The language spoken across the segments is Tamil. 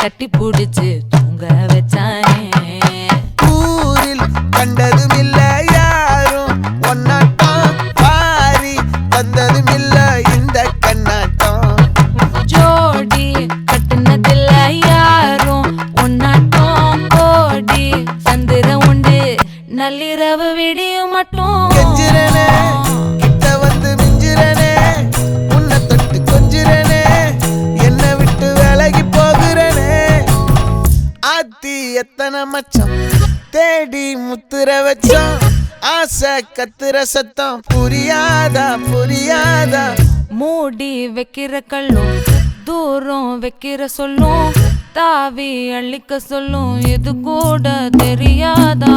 கட்டி புடிச்சு தூங்க வச்சானே. ஊரில் கண்டதும் இல்ல யாரும் ஒன்னாட்டம், பாரி வந்ததும் இல்ல இந்த கண்ணாட்டம். ஜோடி கட்டுனதில்ல யாரும் ஒன்னாட்டம், கோடி சந்திர உண்டு நள்ளிரவு விடியும் மட்டும். கெஞ்சிரனே கிட்ட வந்து மிஞ்சிரனே, உன்னை தொட்டு கொஞ்சிரனே, என்னை விட்டு விலகி போகிறனே. ஆத்தி எத்தனை மச்சம் தேடி முத்துற வச்சோம், ஆசை கத்துற சத்தம் புரியாதா புரியாதா. மூடி வைக்கிற கல்லும் தூரம் வைக்கிற சொல்லும், தாவி அள்ளிக்க சொல்லும் இது கூட தெரியாதா.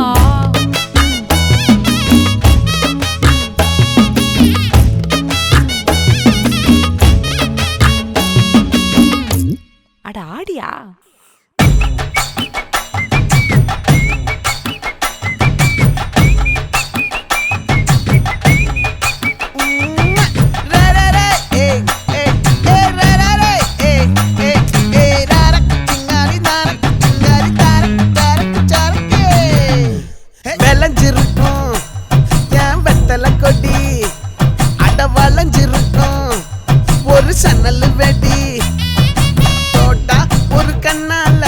அட ஆடியா. விளைஞ்சிருக்கும் என் வெத்தலை கொடி, அட வளைஞ்சிருக்கும் ஒரு சன்னல் வெடி. தோட்டா ஒரு கண்ணால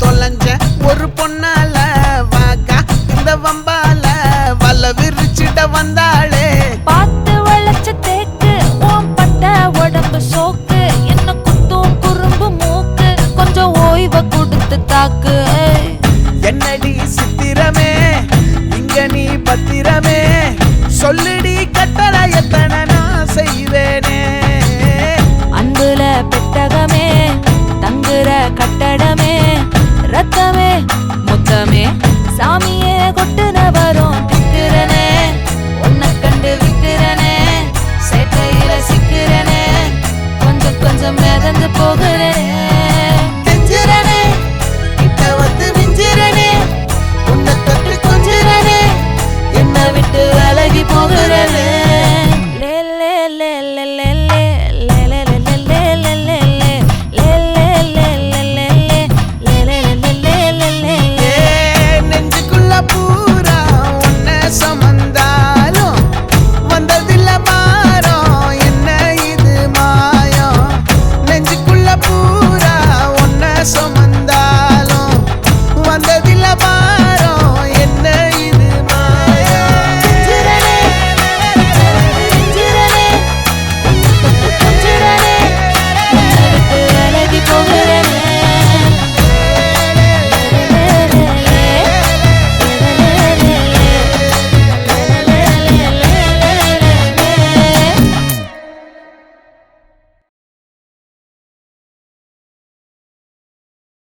தொலைஞ்ச ஒரு பொண்ணால, வாக்கா இந்த வம்பால வல விரிச்சிட வந்தாளே. பார்த்து வளைச்ச தேக்கு ஓம் பட்ட உடம்பு சோக்கு, என்ன குத்தும் குறும்பு மூக்கு கொஞ்சம் ஓய்வை கொடுத்து தாக்கு. என்னடி சித்திரமே இங்க நீ பத்திரமே, சொல்லுடி கட்டளை எத்தனை நான் செய்வேனே. அன்புல பெட்டகமே தங்குற கட்டடமே, ரத்தமே முத்தமே சாமியே கொட்டுன வரும் திக்கிறனே. உன்னை கண்டு விக்கிறனே, சேட்டையில சிக்கிறனே, கொஞ்சம் கொஞ்சம் மிதந்து போகிறனே.